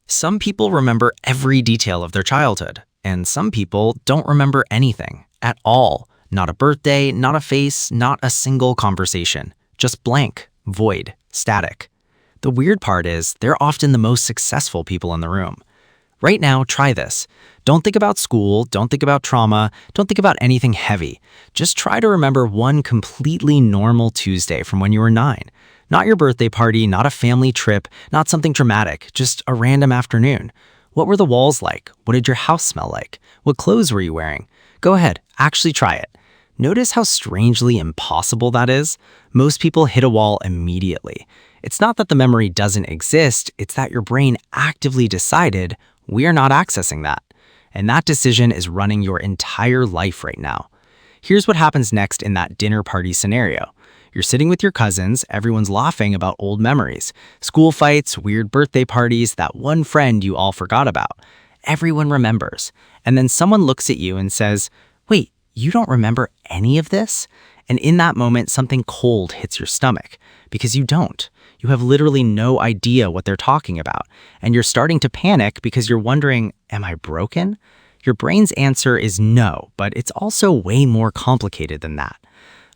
Some people remember every detail of their childhood, and some people don't remember anything at all. Not a birthday, not a face, not a single conversation. Just blank, void, static. The weird part is, they're often the most successful people in the room. Right now, try this. Don't think about school, don't think about trauma, don't think about anything heavy. Just try to remember one completely normal Tuesday from when you were 9. Not your birthday party, not a family trip, not something dramatic, just a random afternoon. What were the walls like? What did your house smell like? What clothes were you wearing? Go ahead, actually try it. Notice how strangely impossible that is? Most people hit a wall immediately. It's not that the memory doesn't exist, it's that your brain actively decided, we are not accessing that. And that decision is running your entire life right now. Here's what happens next in that dinner party scenario. You're sitting with your cousins, everyone's laughing about old memories. School fights, weird birthday parties, that one friend you all forgot about. Everyone remembers. And then someone looks at you and says, wait, you don't remember any of this? And in that moment, something cold hits your stomach. Because you don't. You have literally no idea what they're talking about. And you're starting to panic because you're wondering, am I broken? Your brain's answer is no, but it's also way more complicated than that.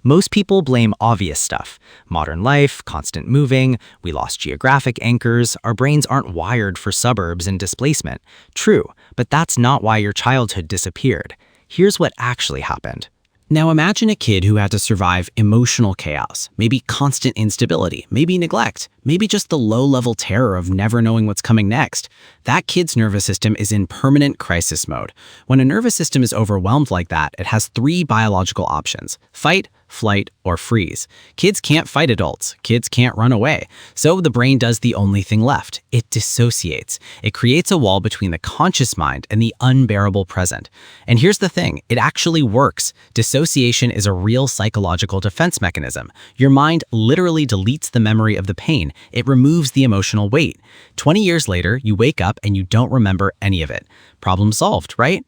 Most people blame obvious stuff. Modern life, constant moving, we lost geographic anchors, our brains aren't wired for suburbs and displacement. True, but that's not why your childhood disappeared. Here's what actually happened. Now imagine a kid who had to survive emotional chaos, maybe constant instability, maybe neglect, maybe just the low-level terror of never knowing what's coming next. That kid's nervous system is in permanent crisis mode. When a nervous system is overwhelmed like that, it has 3 biological options: fight, flight, or freeze. Kids can't fight adults. Kids can't run away. So the brain does the only thing left. It dissociates. It creates a wall between the conscious mind and the unbearable present. And here's the thing, it actually works. Dissociation is a real psychological defense mechanism. Your mind literally deletes the memory of the pain. It removes the emotional weight. 20 years later, you wake up and you don't remember any of it. Problem solved, right?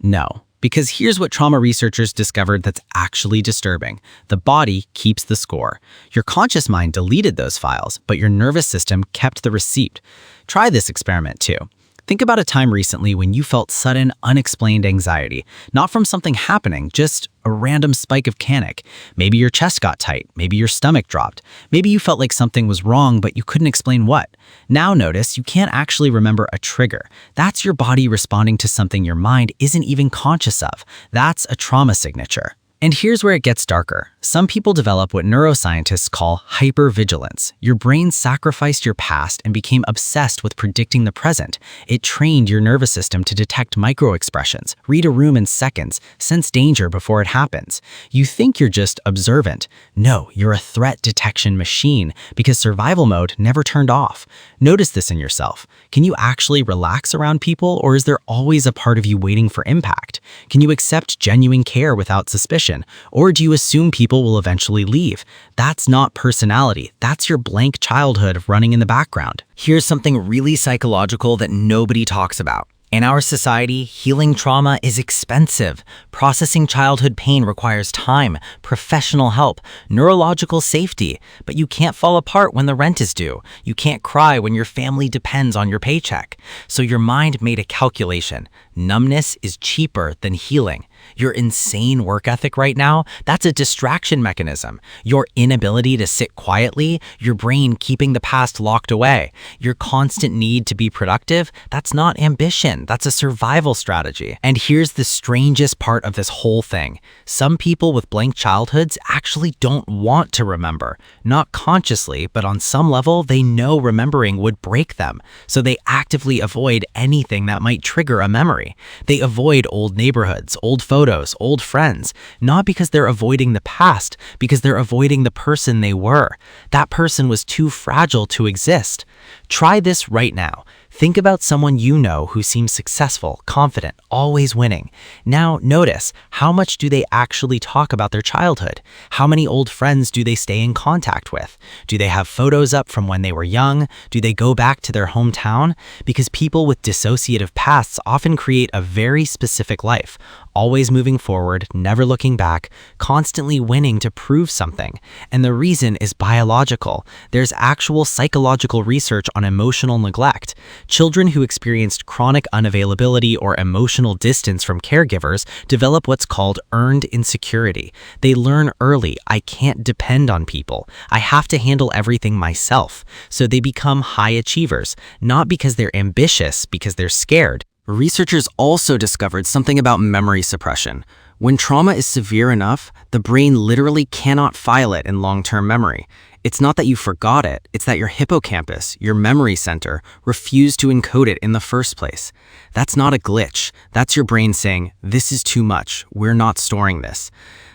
No. Because here's what trauma researchers discovered that's actually disturbing. The body keeps the score. Your conscious mind deleted those files, but your nervous system kept the receipt. Try this experiment too. Think about a time recently when you felt sudden, unexplained anxiety. Not from something happening, just a random spike of panic. Maybe your chest got tight. Maybe your stomach dropped. Maybe you felt like something was wrong, but you couldn't explain what. Now notice you can't actually remember a trigger. That's your body responding to something your mind isn't even conscious of. That's a trauma signature. And here's where it gets darker. Some people develop what neuroscientists call hypervigilance. Your brain sacrificed your past and became obsessed with predicting the present. It trained your nervous system to detect microexpressions, read a room in seconds, sense danger before it happens. You think you're just observant. No, you're a threat detection machine because survival mode never turned off. Notice this in yourself. Can you actually relax around people, or is there always a part of you waiting for impact? Can you accept genuine care without suspicion? Or do you assume people will eventually leave? That's not personality. That's your blank childhood running in the background. Here's something really psychological that nobody talks about. In our society, healing trauma is expensive. Processing childhood pain requires time, professional help, neurological safety. But you can't fall apart when the rent is due. You can't cry when your family depends on your paycheck. So your mind made a calculation. Numbness is cheaper than healing. Your insane work ethic right now, that's a distraction mechanism. Your inability to sit quietly, your brain keeping the past locked away. Your constant need to be productive, that's not ambition, that's a survival strategy. And here's the strangest part of this whole thing. Some people with blank childhoods actually don't want to remember. Not consciously, but on some level, they know remembering would break them. So they actively avoid anything that might trigger a memory. They avoid old neighborhoods, old photos, old friends, not because they're avoiding the past, because they're avoiding the person they were. That person was too fragile to exist. Try this right now. Think about someone you know who seems successful, confident, always winning. Now notice, how much do they actually talk about their childhood? How many old friends do they stay in contact with? Do they have photos up from when they were young? Do they go back to their hometown? Because people with dissociative pasts often create create a very specific life, always moving forward, never looking back, constantly winning to prove something. And the reason is biological. There's actual psychological research on emotional neglect. Children who experienced chronic unavailability or emotional distance from caregivers develop what's called earned insecurity. They learn early, I can't depend on people. I have to handle everything myself. So they become high achievers, not because they're ambitious, because they're scared. Researchers also discovered something about memory suppression. When trauma is severe enough, the brain literally cannot file it in long-term memory. It's not that you forgot it, it's that your hippocampus, your memory center, refused to encode it in the first place. That's not a glitch. That's your brain saying, this is too much, we're not storing this.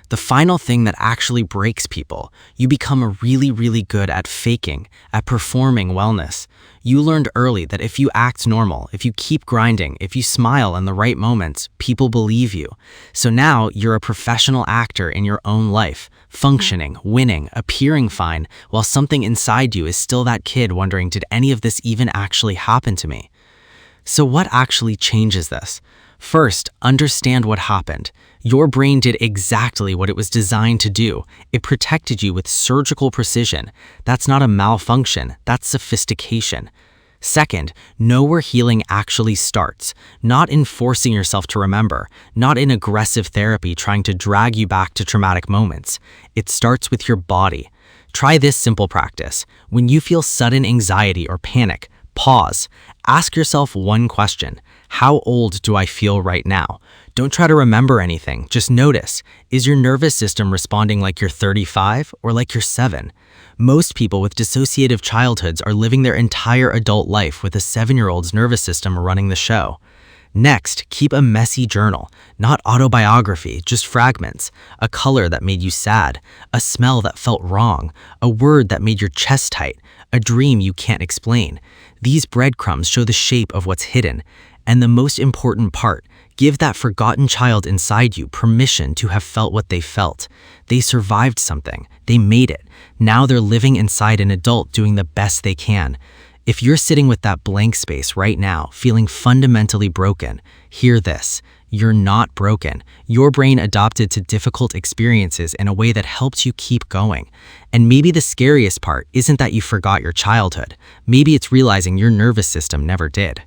The final thing that actually breaks people, you become really good at faking, at performing wellness. You learned early that if you act normal, if you keep grinding, if you smile in the right moments, people believe you. So now you're a professional actor in your own life, functioning, winning, appearing fine, while something inside you is still that kid wondering, did any of this even actually happen to me? So what actually changes this? First, understand what happened. Your brain did exactly what it was designed to do. It protected you with surgical precision. That's not a malfunction, that's sophistication. Second, know where healing actually starts, not in forcing yourself to remember, not in aggressive therapy trying to drag you back to traumatic moments. It starts with your body. Try this simple practice. When you feel sudden anxiety or panic, pause. Ask yourself one question. How old do I feel right now? Don't try to remember anything, just notice. Is your nervous system responding like you're 35 or like you're 7? Most people with dissociative childhoods are living their entire adult life with a 7-year-old's nervous system running the show. Next, keep a messy journal, not autobiography, just fragments. A color that made you sad, a smell that felt wrong, a word that made your chest tight, a dream you can't explain. These breadcrumbs show the shape of what's hidden. And the most important part, give that forgotten child inside you permission to have felt what they felt. They survived something. They made it. Now they're living inside an adult doing the best they can. If you're sitting with that blank space right now, feeling fundamentally broken, hear this. You're not broken. Your brain adapted to difficult experiences in a way that helps you keep going. And maybe the scariest part isn't that you forgot your childhood. Maybe it's realizing your nervous system never did.